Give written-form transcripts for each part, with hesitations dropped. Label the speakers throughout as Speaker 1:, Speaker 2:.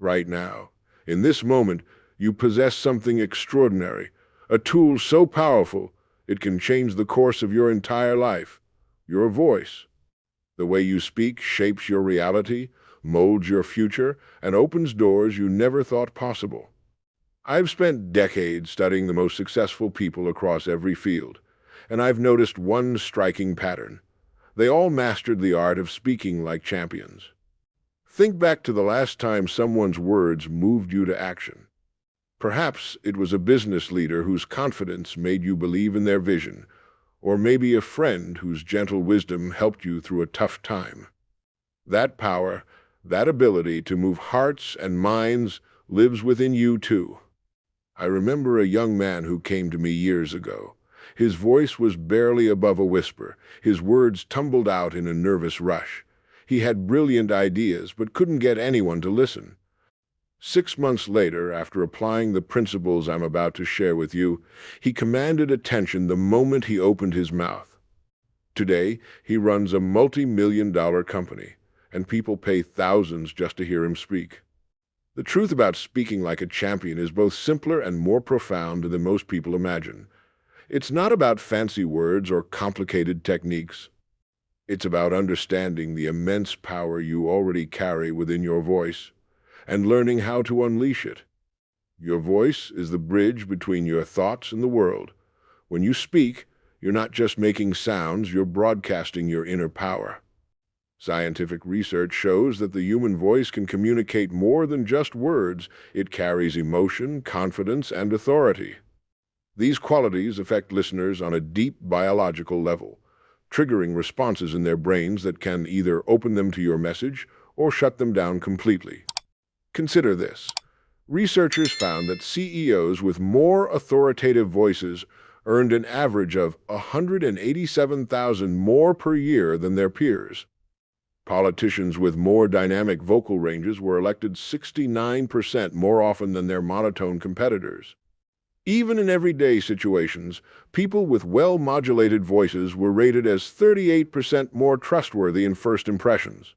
Speaker 1: right now. In this moment, you possess something extraordinary, a tool so powerful it can change the course of your entire life. Your voice. The way you speak shapes your reality, molds your future, and opens doors you never thought possible. I've spent decades studying the most successful people across every field, and I've noticed one striking pattern. They all mastered the art of speaking like champions. Think back to the last time someone's words moved you to action. Perhaps it was a business leader whose confidence made you believe in their vision, or maybe a friend whose gentle wisdom helped you through a tough time. That power, that ability to move hearts and minds lives within you too. I remember a young man who came to me years ago. His voice was barely above a whisper. His words tumbled out in a nervous rush. He had brilliant ideas but couldn't get anyone to listen. 6 months later, after applying the principles I'm about to share with you, he commanded attention the moment he opened his mouth. Today, he runs a multi-million-dollar company, and people pay thousands just to hear him speak. The truth about speaking like a champion is both simpler and more profound than most people imagine. It's not about fancy words or complicated techniques. It's about understanding the immense power you already carry within your voice and learning how to unleash it. Your voice is the bridge between your thoughts and the world. When you speak, you're not just making sounds, you're broadcasting your inner power. Scientific research shows that the human voice can communicate more than just words. It carries emotion, confidence, and authority. These qualities affect listeners on a deep biological level, triggering responses in their brains that can either open them to your message or shut them down completely. Consider this. Researchers found that CEOs with more authoritative voices earned an average of 187,000 more per year than their peers. Politicians with more dynamic vocal ranges were elected 69% more often than their monotone competitors. Even in everyday situations, people with well-modulated voices were rated as 38% more trustworthy in first impressions.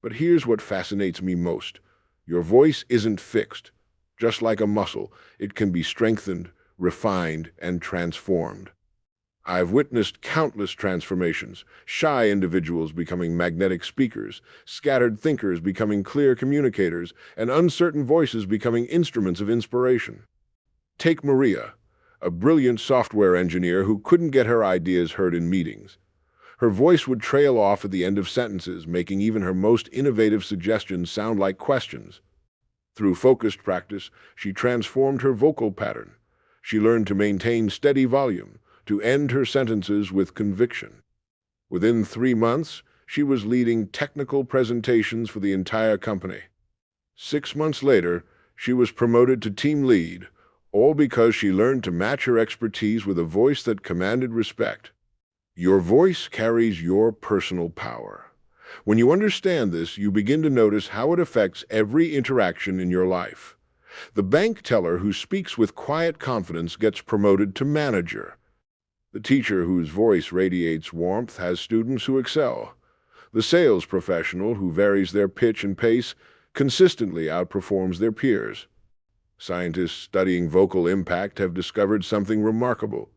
Speaker 1: But here's what fascinates me most. Your voice isn't fixed. Just like a muscle, it can be strengthened, refined, and transformed. I've witnessed countless transformations, shy individuals becoming magnetic speakers, scattered thinkers becoming clear communicators, and uncertain voices becoming instruments of inspiration. Take Maria, a brilliant software engineer who couldn't get her ideas heard in meetings. Her voice would trail off at the end of sentences, making even her most innovative suggestions sound like questions. Through focused practice, she transformed her vocal pattern. She learned to maintain steady volume, to end her sentences with conviction. Within 3 months, she was leading technical presentations for the entire company. 6 months later, she was promoted to team lead, all because she learned to match her expertise with a voice that commanded respect. Your voice carries your personal power. When you understand this, you begin to notice how it affects every interaction in your life. The bank teller who speaks with quiet confidence gets promoted to manager. The teacher whose voice radiates warmth has students who excel. The sales professional who varies their pitch and pace consistently outperforms their peers. Scientists studying vocal impact have discovered something remarkable.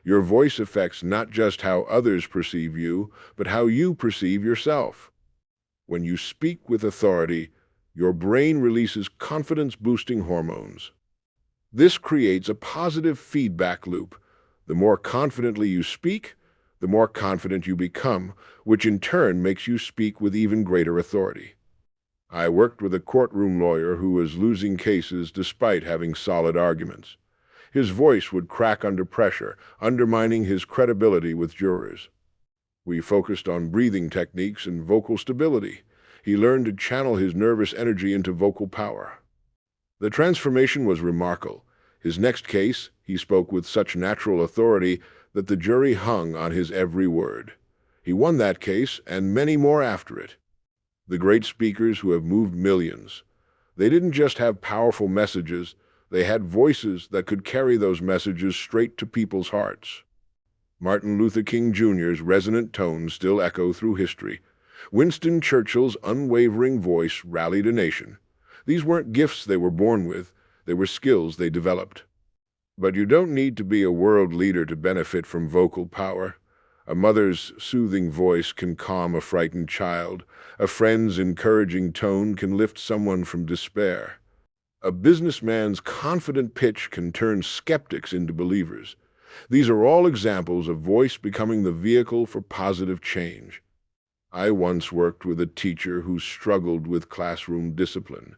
Speaker 1: Your voice affects not just how others perceive you, but how you perceive yourself. When you speak with authority, your brain releases confidence-boosting hormones. This creates a positive feedback loop. The more confidently you speak, the more confident you become, which in turn makes you speak with even greater authority. I worked with a courtroom lawyer who was losing cases despite having solid arguments. His voice would crack under pressure, undermining his credibility with jurors. We focused on breathing techniques and vocal stability. He learned to channel his nervous energy into vocal power. The transformation was remarkable. His next case, he spoke with such natural authority that the jury hung on his every word. He won that case and many more after it. The great speakers who have moved millions, they didn't just have powerful messages, they had voices that could carry those messages straight to people's hearts. Martin Luther King Jr.'s resonant tones still echo through history. Winston Churchill's unwavering voice rallied a nation. These weren't gifts they were born with, they were skills they developed. But you don't need to be a world leader to benefit from vocal power. A mother's soothing voice can calm a frightened child. A friend's encouraging tone can lift someone from despair. A businessman's confident pitch can turn skeptics into believers. These are all examples of voice becoming the vehicle for positive change. I once worked with a teacher who struggled with classroom discipline.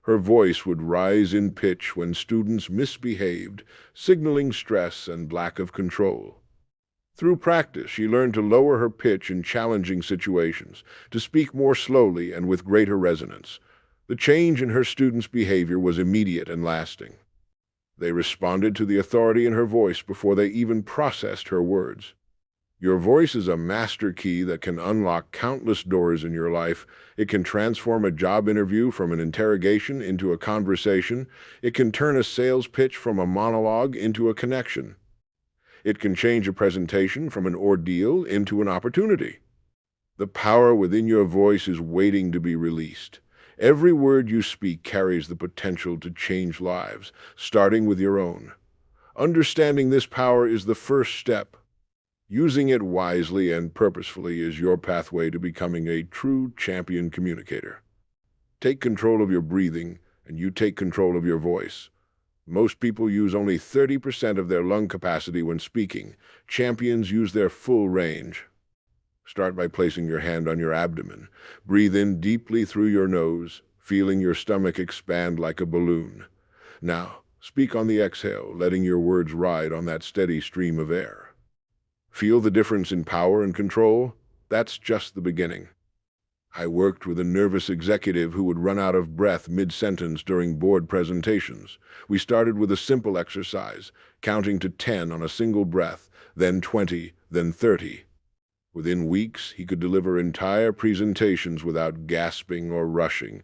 Speaker 1: Her voice would rise in pitch when students misbehaved, signaling stress and lack of control. Through practice, she learned to lower her pitch in challenging situations, to speak more slowly and with greater resonance. The change in her students' behavior was immediate and lasting. They responded to the authority in her voice before they even processed her words. Your voice is a master key that can unlock countless doors in your life. It can transform a job interview from an interrogation into a conversation. It can turn a sales pitch from a monologue into a connection. It can change a presentation from an ordeal into an opportunity. The power within your voice is waiting to be released. Every word you speak carries the potential to change lives, starting with your own. Understanding this power is the first step. Using it wisely and purposefully is your pathway to becoming a true champion communicator. Take control of your breathing, and you take control of your voice. Most people use only 30% of their lung capacity when speaking. Champions use their full range. Start by placing your hand on your abdomen. Breathe in deeply through your nose, feeling your stomach expand like a balloon. Now, speak on the exhale, letting your words ride on that steady stream of air. Feel the difference in power and control? That's just the beginning. I worked with a nervous executive who would run out of breath mid-sentence during board presentations. We started with a simple exercise, counting to 10 on a single breath, then 20, then 30. Within weeks, he could deliver entire presentations without gasping or rushing.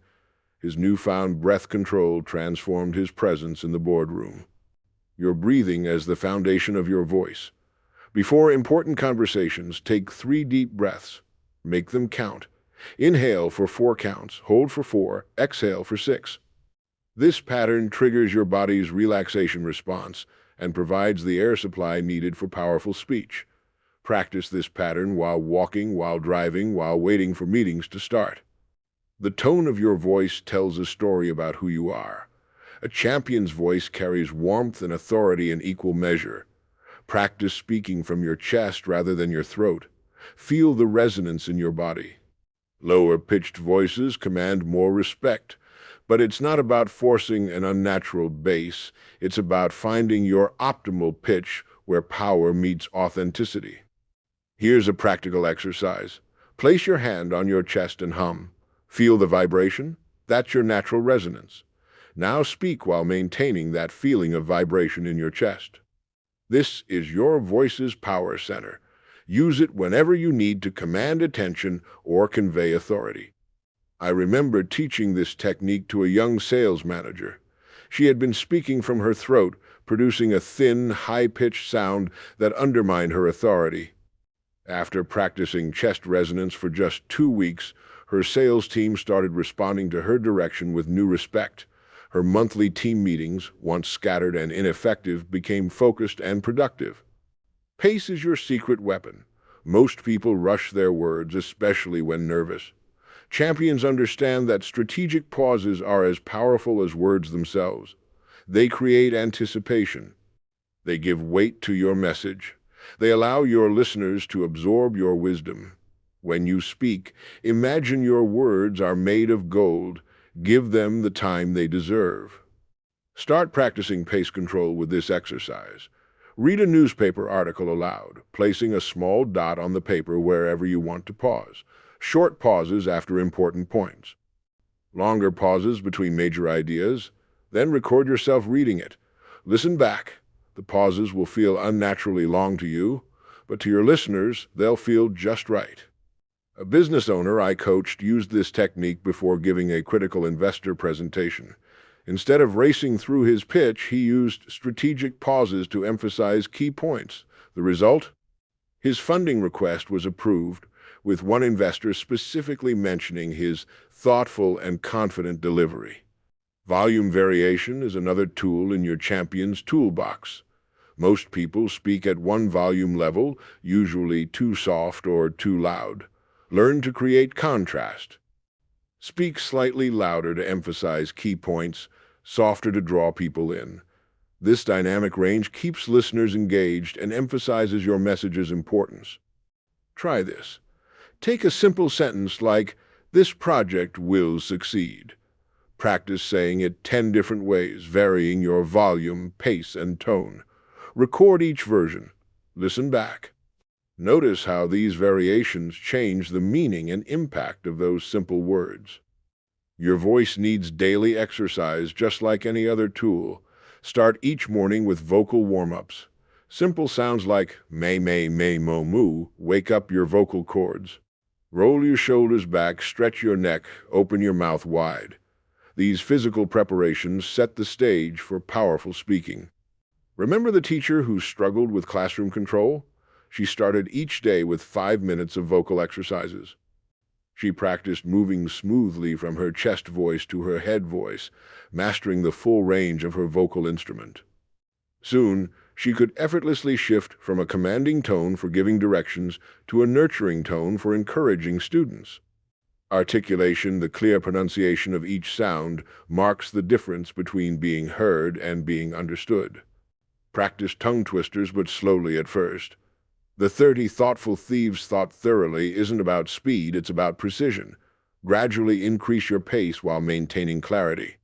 Speaker 1: His newfound breath control transformed his presence in the boardroom. Your breathing as the foundation of your voice. Before important conversations, take 3 deep breaths. Make them count. Inhale for 4 counts, hold for 4, exhale for 6. This pattern triggers your body's relaxation response and provides the air supply needed for powerful speech. Practice this pattern while walking, while driving, while waiting for meetings to start. The tone of your voice tells a story about who you are. A champion's voice carries warmth and authority in equal measure. Practice speaking from your chest rather than your throat. Feel the resonance in your body. Lower-pitched voices command more respect, but it's not about forcing an unnatural bass. It's about finding your optimal pitch where power meets authenticity. Here's a practical exercise. Place your hand on your chest and hum. Feel the vibration? That's your natural resonance. Now speak while maintaining that feeling of vibration in your chest. This is your voice's power center. Use it whenever you need to command attention or convey authority. I remember teaching this technique to a young sales manager. She had been speaking from her throat, producing a thin, high-pitched sound that undermined her authority. After practicing chest resonance for just 2 weeks, her sales team started responding to her direction with new respect. Her monthly team meetings, once scattered and ineffective, became focused and productive. Pace is your secret weapon. Most people rush their words, especially when nervous. Champions understand that strategic pauses are as powerful as words themselves. They create anticipation. They give weight to your message. They allow your listeners to absorb your wisdom. When you speak, imagine your words are made of gold. Give them the time they deserve. Start practicing pace control with this exercise. Read a newspaper article aloud, placing a small dot on the paper wherever you want to pause. Short pauses after important points. Longer pauses between major ideas. Then record yourself reading it. Listen back. The pauses will feel unnaturally long to you, but to your listeners, they'll feel just right. A business owner I coached used this technique before giving a critical investor presentation. Instead of racing through his pitch, he used strategic pauses to emphasize key points. The result? His funding request was approved, with one investor specifically mentioning his thoughtful and confident delivery. Volume variation is another tool in your champion's toolbox. Most people speak at one volume level, usually too soft or too loud. Learn to create contrast. Speak slightly louder to emphasize key points, softer to draw people in. This dynamic range keeps listeners engaged and emphasizes your message's importance. Try this. Take a simple sentence like, "This project will succeed." Practice saying it 10 different ways, varying your volume, pace, and tone. Record each version. Listen back. Notice how these variations change the meaning and impact of those simple words. Your voice needs daily exercise just like any other tool. Start each morning with vocal warm-ups. Simple sounds like may, mo, moo wake up your vocal cords. Roll your shoulders back, stretch your neck, open your mouth wide. These physical preparations set the stage for powerful speaking. Remember the teacher who struggled with classroom control? She started each day with 5 minutes of vocal exercises. She practiced moving smoothly from her chest voice to her head voice, mastering the full range of her vocal instrument. Soon, she could effortlessly shift from a commanding tone for giving directions to a nurturing tone for encouraging students. Articulation, the clear pronunciation of each sound, marks the difference between being heard and being understood. Practice tongue twisters, but slowly at first. The 30 thoughtful thieves thought thoroughly isn't about speed, it's about precision. Gradually increase your pace while maintaining clarity.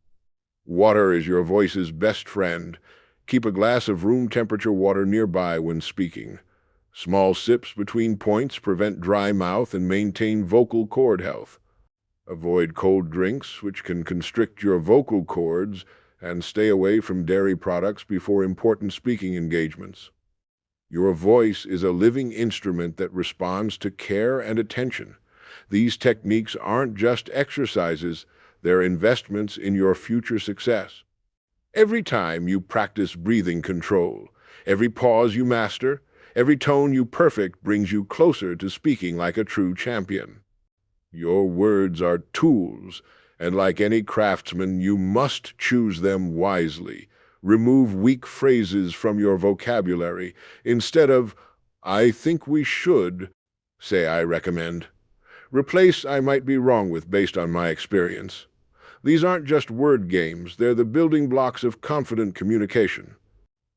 Speaker 1: Water is your voice's best friend. Keep a glass of room temperature water nearby when speaking. Small sips between points prevent dry mouth and maintain vocal cord health. Avoid cold drinks, which can constrict your vocal cords, and stay away from dairy products before important speaking engagements. Your voice is a living instrument that responds to care and attention. These techniques aren't just exercises, they're investments in your future success. Every time you practice breathing control, every pause you master, every tone you perfect brings you closer to speaking like a true champion. Your words are tools, and like any craftsman, you must choose them wisely. Remove weak phrases from your vocabulary. Instead of, "I think we should," say, "I recommend." Replace "I might be wrong with" based on my experience. These aren't just word games, they're the building blocks of confident communication.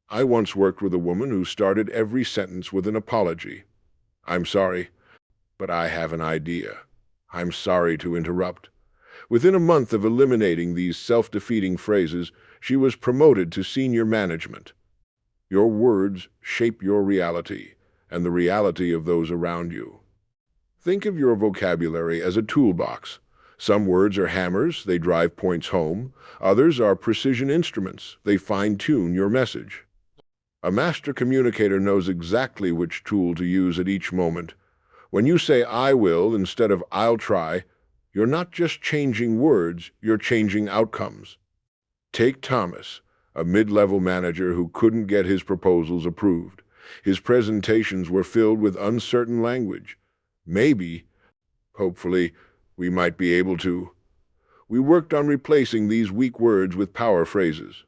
Speaker 1: I once worked with a woman who started every sentence with an apology. "I'm sorry, but I have an idea. I'm sorry to interrupt." Within a month of eliminating these self-defeating phrases, she was promoted to senior management. Your words shape your reality and the reality of those around you. Think of your vocabulary as a toolbox. Some words are hammers, they drive points home. Others are precision instruments, they fine-tune your message. A master communicator knows exactly which tool to use at each moment. When you say "I will" instead of "I'll try," you're not just changing words, you're changing outcomes. Take Thomas, a mid-level manager who couldn't get his proposals approved. His presentations were filled with uncertain language. Maybe, hopefully, we might be able to. We worked on replacing these weak words with power phrases.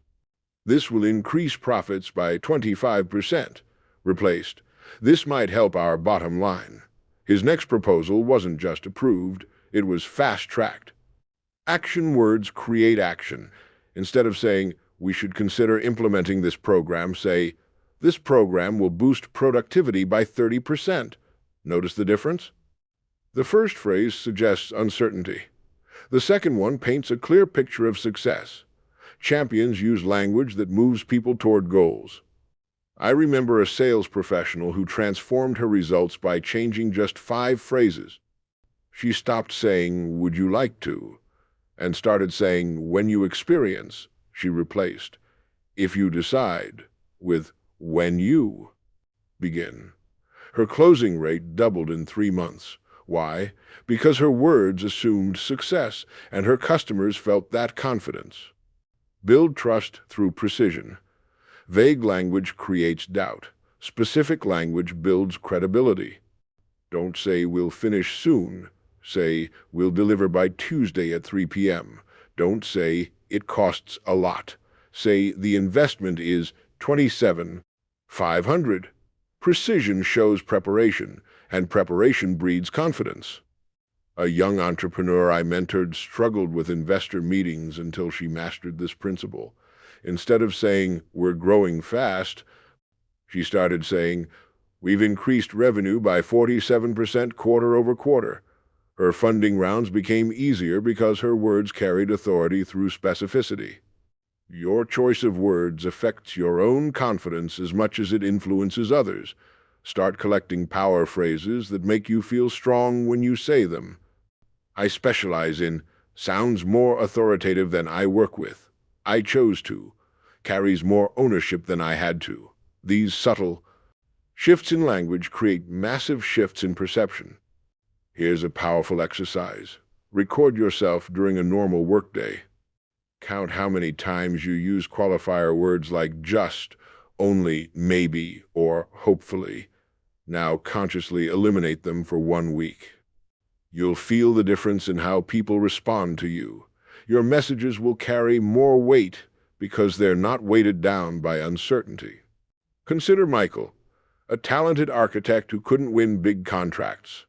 Speaker 1: This will increase profits by 25%. Replaced. This might help our bottom line. His next proposal wasn't just approved, it was fast-tracked. Action words create action. Instead of saying, "We should consider implementing this program," say, "This program will boost productivity by 30%. Notice the difference? The first phrase suggests uncertainty. The second one paints a clear picture of success. Champions use language that moves people toward goals. I remember a sales professional who transformed her results by changing just 5 phrases. She stopped saying, "Would you like to?" and started saying, "When you experience." She replaced, "If you decide," with "when you begin." Her closing rate doubled in 3 months. Why? Because her words assumed success, and her customers felt that confidence. Build trust through precision. Vague language creates doubt. Specific language builds credibility. Don't say "we'll finish soon." Say "we'll deliver by Tuesday at 3 p.m." Don't say, "It costs a lot." Say, "The investment is 27,500. Precision shows preparation, and preparation breeds confidence. A young entrepreneur I mentored struggled with investor meetings until she mastered this principle. Instead of saying, "We're growing fast," she started saying, "We've increased revenue by 47% quarter over quarter." Her funding rounds became easier because her words carried authority through specificity. Your choice of words affects your own confidence as much as it influences others. Start collecting power phrases that make you feel strong when you say them. I specialize in "sounds more authoritative than I work with." "I chose to" carries more ownership than "I had to." These subtle shifts in language create massive shifts in perception. Here's a powerful exercise. Record yourself during a normal workday. Count how many times you use qualifier words like just, only, maybe, or hopefully. Now consciously eliminate them for 1 week. You'll feel the difference in how people respond to you. Your messages will carry more weight because they're not weighted down by uncertainty. Consider Michael, a talented architect who couldn't win big contracts.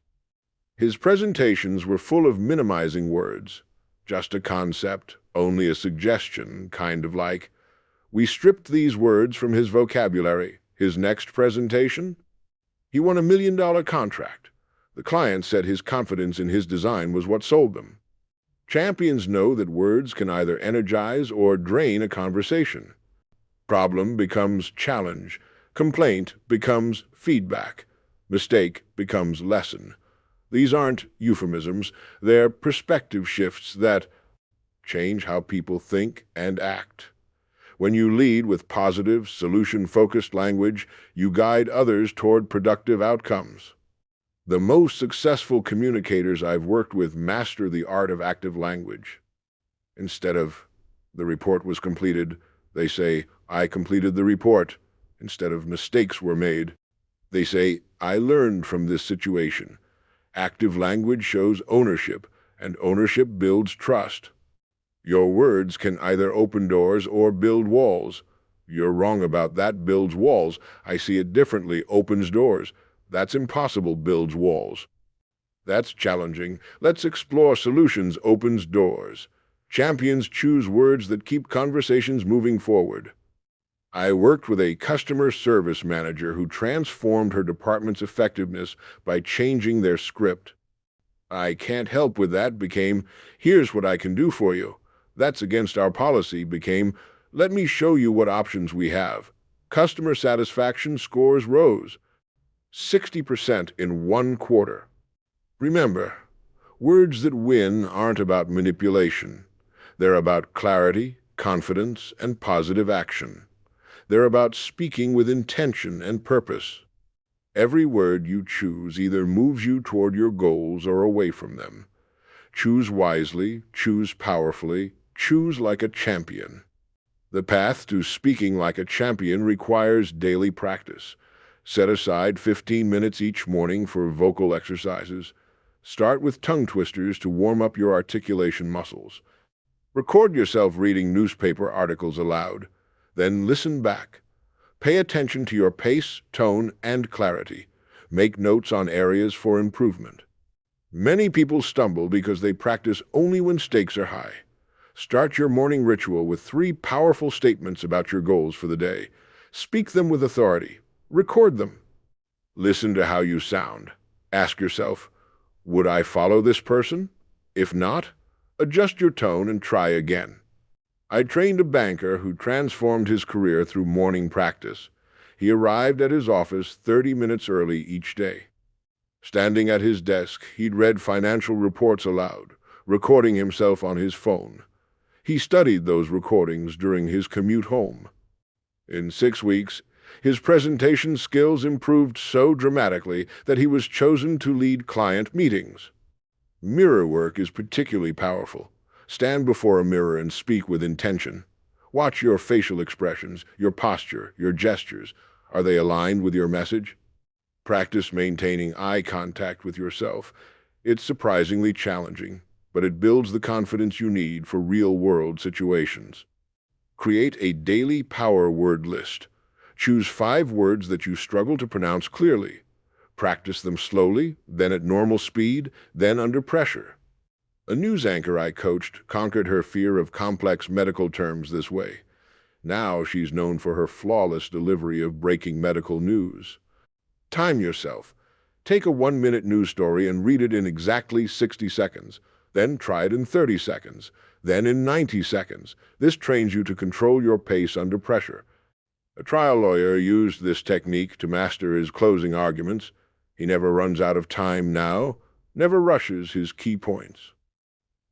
Speaker 1: His presentations were full of minimizing words. Just a concept, only a suggestion, kind of like. We stripped these words from his vocabulary. His next presentation? He won $1 million contract. The client said his confidence in his design was what sold them. Champions know that words can either energize or drain a conversation. Problem becomes challenge. Complaint becomes feedback. Mistake becomes lesson. These aren't euphemisms, they're perspective shifts that change how people think and act. When you lead with positive, solution-focused language, you guide others toward productive outcomes. The most successful communicators I've worked with master the art of active language. Instead of "the report was completed," they say, "I completed the report." Instead of "mistakes were made," they say, "I learned from this situation." Active language shows ownership, and ownership builds trust. Your words can either open doors or build walls. "You're wrong about that" builds walls. "I see it differently" opens doors. "That's impossible" builds walls. "That's challenging. Let's explore solutions" opens doors. Champions choose words that keep conversations moving forward. I worked with a customer service manager who transformed her department's effectiveness by changing their script. "I can't help with that" became "Here's what I can do for you." "That's against our policy" became "Let me show you what options we have." Customer satisfaction scores rose 60% in 1 quarter. Remember, words that win aren't about manipulation. They're about clarity, confidence, and positive action. They're about speaking with intention and purpose. Every word you choose either moves you toward your goals or away from them. Choose wisely, choose powerfully, choose like a champion. The path to speaking like a champion requires daily practice. Set aside 15 minutes each morning for vocal exercises. Start with tongue twisters to warm up your articulation muscles. Record yourself reading newspaper articles aloud. Then listen back. Pay attention to your pace, tone, and clarity. Make notes on areas for improvement. Many people stumble because they practice only when stakes are high. Start your morning ritual with 3 powerful statements about your goals for the day. Speak them with authority. Record them. Listen to how you sound. Ask yourself, would I follow this person? If not, adjust your tone and try again. I trained a banker who transformed his career through morning practice. He arrived at his office 30 minutes early each day. Standing at his desk, he'd read financial reports aloud, recording himself on his phone. He studied those recordings during his commute home. In 6 weeks, his presentation skills improved so dramatically that he was chosen to lead client meetings. Mirror work is particularly powerful. Stand before a mirror and speak with intention. Watch your facial expressions, your posture, your gestures. Are they aligned with your message? Practice maintaining eye contact with yourself. It's surprisingly challenging. but it builds the confidence you need for real-world situations. Create a daily power word list. Choose 5 words that you struggle to pronounce clearly. Practice them slowly, then at normal speed, then under pressure. A news anchor I coached conquered her fear of complex medical terms this way. Now she's known for her flawless delivery of breaking medical news. Time yourself. Take a 1-minute news story and read it in exactly 60 seconds. Then try it in 30 seconds. Then in 90 seconds. This trains you to control your pace under pressure. A trial lawyer used this technique to master his closing arguments. He never runs out of time now, never rushes his key points.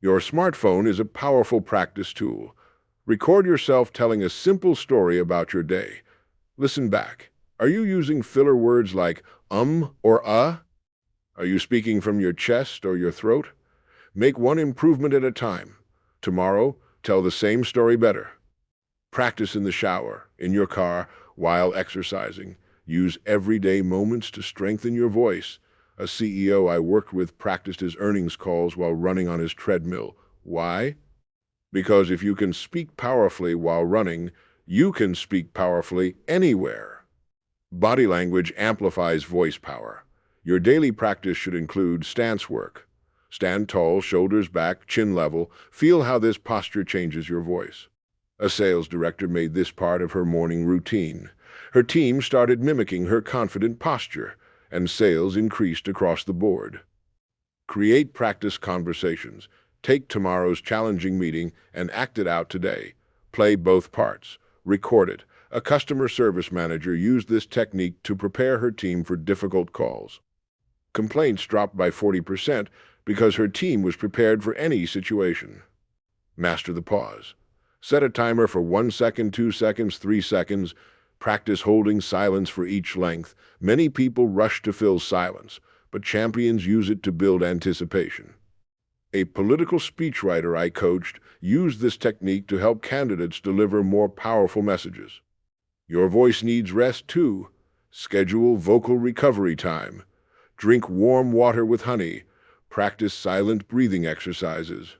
Speaker 1: Your smartphone is a powerful practice tool. Record yourself telling a simple story about your day. Listen back. Are you using filler words like or Are you speaking from your chest or your throat? Make one improvement at a time. Tomorrow, tell the same story better. Practice in the shower, in your car, while exercising. Use everyday moments to strengthen your voice. A CEO I worked with practiced his earnings calls while running on his treadmill. Why? Because if you can speak powerfully while running, you can speak powerfully anywhere. Body language amplifies voice power. Your daily practice should include stance work. Stand tall, shoulders back, chin level. Feel how this posture changes your voice. A sales director made this part of her morning routine. Her team started mimicking her confident posture, and sales increased across the board. Create practice conversations. Take tomorrow's challenging meeting and act it out today. Play both parts. Record it. A customer service manager used this technique to prepare her team for difficult calls. Complaints dropped by 40% because her team was prepared for any situation. Master the pause. Set a timer for 1 second, 2 seconds, 3 seconds. Practice holding silence for each length. Many people rush to fill silence, but champions use it to build anticipation. A political speechwriter I coached used this technique to help candidates deliver more powerful messages. Your voice needs rest too. Schedule vocal recovery time. Drink warm water with honey. Practice silent breathing exercises.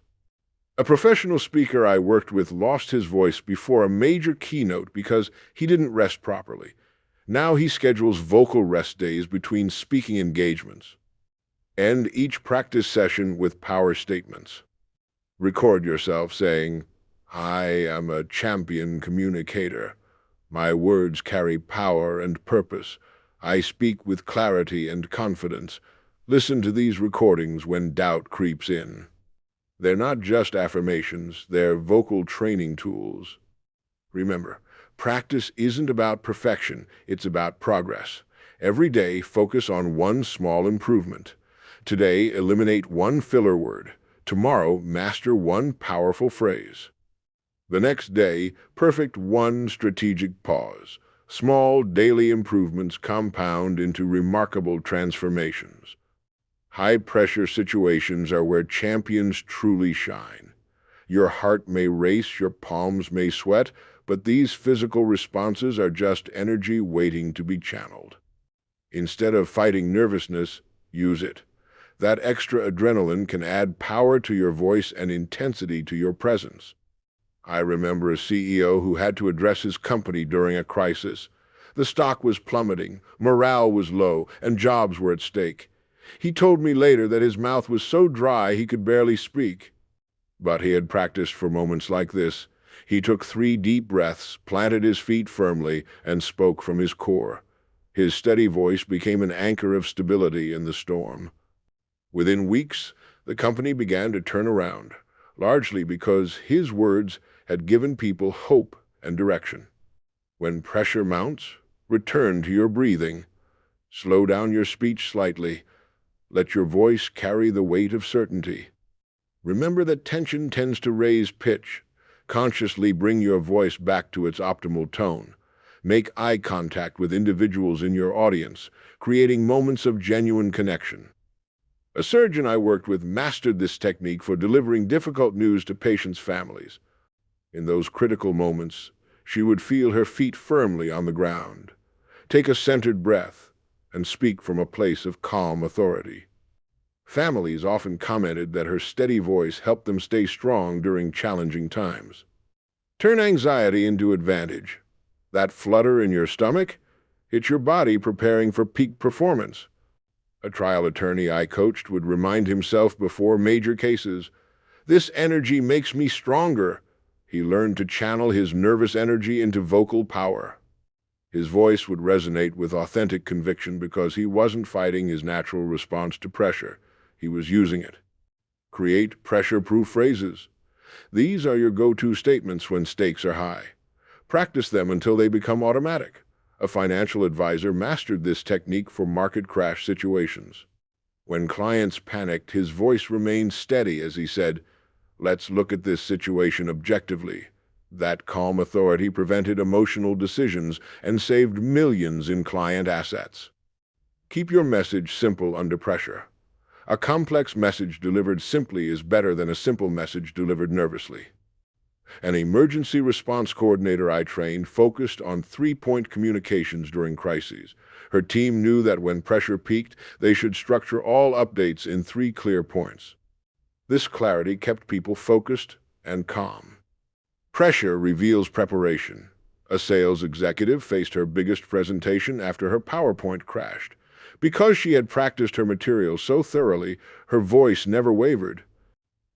Speaker 1: A professional speaker I worked with lost his voice before a major keynote because he didn't rest properly. Now he schedules vocal rest days between speaking engagements. End each practice session with power statements. Record yourself saying, "I am a champion communicator. My words carry power and purpose. I speak with clarity and confidence." Listen to these recordings when doubt creeps in. They're not just affirmations, they're vocal training tools. Remember, practice isn't about perfection, it's about progress. Every day, focus on one small improvement. Today, eliminate one filler word. Tomorrow, master one powerful phrase. The next day, perfect one strategic pause. Small daily improvements compound into remarkable transformations. High-pressure situations are where champions truly shine. Your heart may race, your palms may sweat, but these physical responses are just energy waiting to be channeled. Instead of fighting nervousness, use it. That extra adrenaline can add power to your voice and intensity to your presence. I remember a CEO who had to address his company during a crisis. The stock was plummeting, morale was low, and jobs were at stake. He told me later that his mouth was so dry he could barely speak. But he had practiced for moments like this. He took 3 deep breaths, planted his feet firmly, and spoke from his core. His steady voice became an anchor of stability in the storm. Within weeks, the company began to turn around, largely because his words had given people hope and direction. When pressure mounts, return to your breathing. Slow down your speech slightly. Let your voice carry the weight of certainty. Remember that tension tends to raise pitch. Consciously bring your voice back to its optimal tone. Make eye contact with individuals in your audience, creating moments of genuine connection. A surgeon I worked with mastered this technique for delivering difficult news to patients' families. In those critical moments, she would feel her feet firmly on the ground. Take a centered breath and speak from a place of calm authority. Families often commented that her steady voice helped them stay strong during challenging times. Turn anxiety into advantage. That flutter in your stomach? It's your body preparing for peak performance. A trial attorney I coached would remind himself before major cases, "This energy makes me stronger." He learned to channel his nervous energy into vocal power. His voice would resonate with authentic conviction because he wasn't fighting his natural response to pressure. He was using it. Create pressure-proof phrases. These are your go-to statements when stakes are high. Practice them until they become automatic. A financial advisor mastered this technique for market crash situations. When clients panicked, his voice remained steady as he said, "Let's look at this situation objectively." That calm authority prevented emotional decisions and saved millions in client assets. Keep your message simple under pressure. A complex message delivered simply is better than a simple message delivered nervously. An emergency response coordinator I trained focused on three-point communications during crises. Her team knew that when pressure peaked, they should structure all updates in three clear points. This clarity kept people focused and calm. Pressure reveals preparation. A sales executive faced her biggest presentation after her PowerPoint crashed. Because she had practiced her material so thoroughly, her voice never wavered.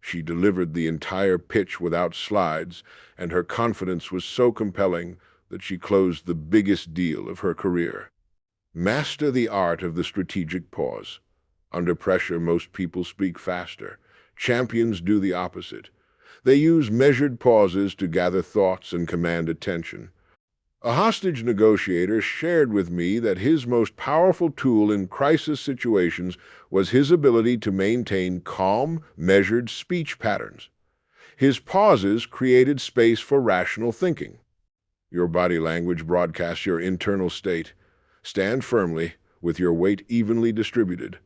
Speaker 1: She delivered the entire pitch without slides, and her confidence was so compelling that she closed the biggest deal of her career. Master the art of the strategic pause. Under pressure, most people speak faster. Champions do the opposite. They use measured pauses to gather thoughts and command attention. A hostage negotiator shared with me that his most powerful tool in crisis situations was his ability to maintain calm, measured speech patterns. His pauses created space for rational thinking. Your body language broadcasts your internal state. Stand firmly, with your weight evenly distributed.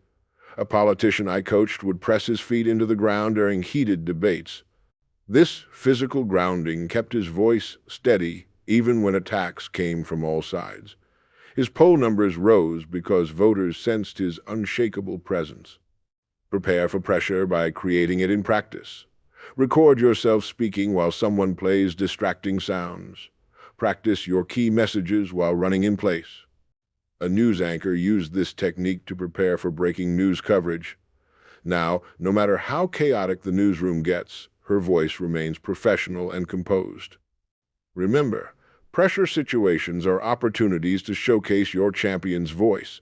Speaker 1: A politician I coached would press his feet into the ground during heated debates. This physical grounding kept his voice steady even when attacks came from all sides. His poll numbers rose because voters sensed his unshakable presence. Prepare for pressure by creating it in practice. Record yourself speaking while someone plays distracting sounds. Practice your key messages while running in place. A news anchor used this technique to prepare for breaking news coverage. Now, no matter how chaotic the newsroom gets, her voice remains professional and composed. Remember, pressure situations are opportunities to showcase your champion's voice.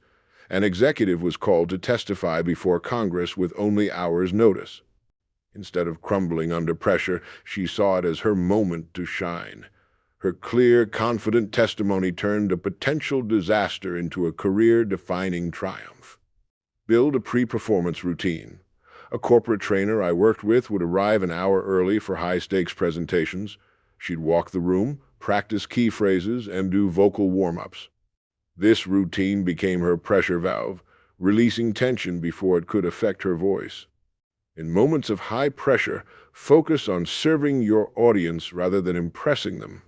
Speaker 1: An executive was called to testify before Congress with only hours' notice. Instead of crumbling under pressure, she saw it as her moment to shine. Her clear, confident testimony turned a potential disaster into a career-defining triumph. Build a pre-performance routine. A corporate trainer I worked with would arrive an hour early for high-stakes presentations. She'd walk the room, practice key phrases, and do vocal warm-ups. This routine became her pressure valve, releasing tension before it could affect her voice. In moments of high pressure, focus on serving your audience rather than impressing them.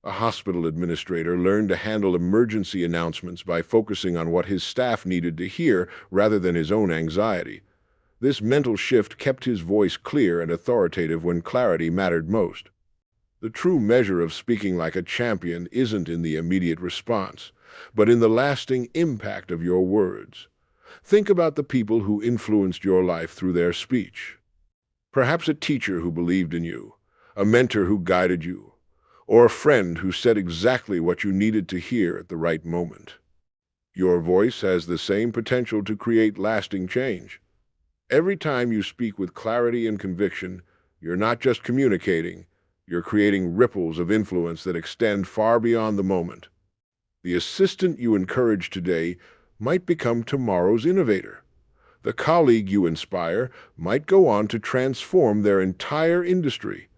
Speaker 1: A hospital administrator learned to handle emergency announcements by focusing on what his staff needed to hear rather than his own anxiety. This mental shift kept his voice clear and authoritative when clarity mattered most. The true measure of speaking like a champion isn't in the immediate response, but in the lasting impact of your words. Think about the people who influenced your life through their speech. Perhaps a teacher who believed in you, a mentor who guided you, or a friend who said exactly what you needed to hear at the right moment. Your voice has the same potential to create lasting change. Every time you speak with clarity and conviction, you're not just communicating, you're creating ripples of influence that extend far beyond the moment. The assistant you encourage today might become tomorrow's innovator. The colleague you inspire might go on to transform their entire industry.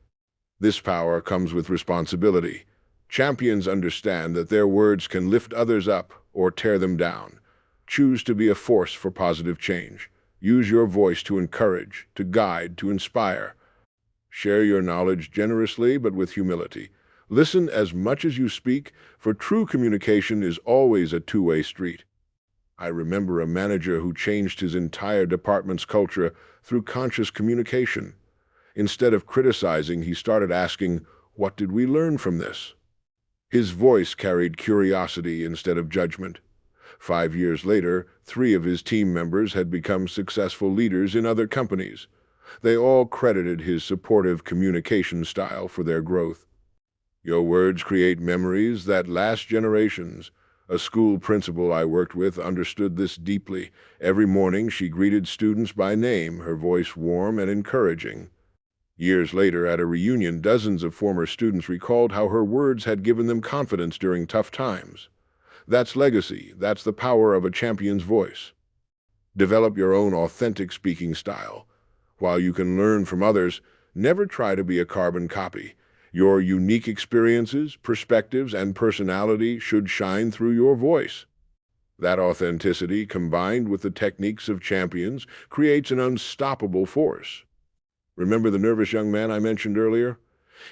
Speaker 1: This power comes with responsibility. Champions understand that their words can lift others up or tear them down. Choose to be a force for positive change. Use your voice to encourage, to guide, to inspire. Share your knowledge generously but with humility. Listen as much as you speak, for true communication is always a two-way street. I remember a manager who changed his entire department's culture through conscious communication. Instead of criticizing, he started asking, "What did we learn from this?" His voice carried curiosity instead of judgment. 5 years later, 3 of his team members had become successful leaders in other companies. They all credited his supportive communication style for their growth. Your words create memories that last generations. A school principal I worked with understood this deeply. Every morning she greeted students by name, her voice warm and encouraging. Years later, at a reunion, dozens of former students recalled how her words had given them confidence during tough times. That's legacy. That's the power of a champion's voice. Develop your own authentic speaking style. While you can learn from others, never try to be a carbon copy. Your unique experiences, perspectives, and personality should shine through your voice. That authenticity, combined with the techniques of champions, creates an unstoppable force. Remember the nervous young man I mentioned earlier?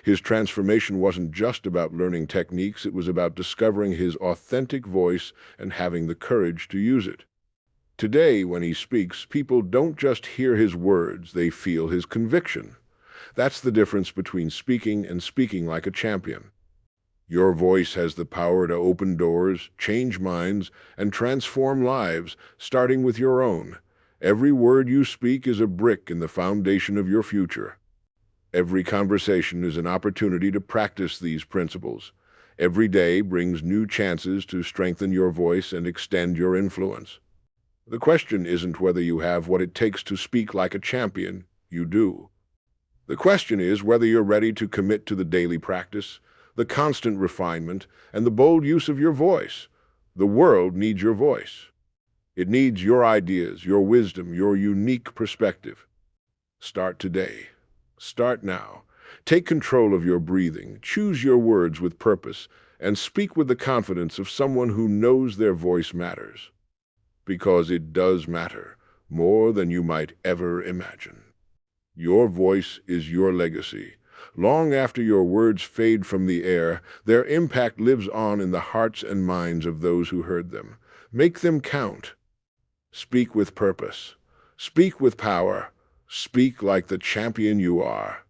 Speaker 1: His transformation wasn't just about learning techniques, it was about discovering his authentic voice and having the courage to use it. Today, when he speaks, people don't just hear his words, they feel his conviction. That's the difference between speaking and speaking like a champion. Your voice has the power to open doors, change minds, and transform lives, starting with your own. Every word you speak is a brick in the foundation of your future. Every conversation is an opportunity to practice these principles. Every day brings new chances to strengthen your voice and extend your influence. The question isn't whether you have what it takes to speak like a champion. You do. The question is whether you're ready to commit to the daily practice, the constant refinement, and the bold use of your voice. The world needs your voice. It needs your ideas, your wisdom, your unique perspective. Start today. Start now. Take control of your breathing, choose your words with purpose, and speak with the confidence of someone who knows their voice matters. Because it does matter, more than you might ever imagine. Your voice is your legacy. Long after your words fade from the air, their impact lives on in the hearts and minds of those who heard them. Make them count. Speak with purpose. Speak with power. Speak like the champion you are.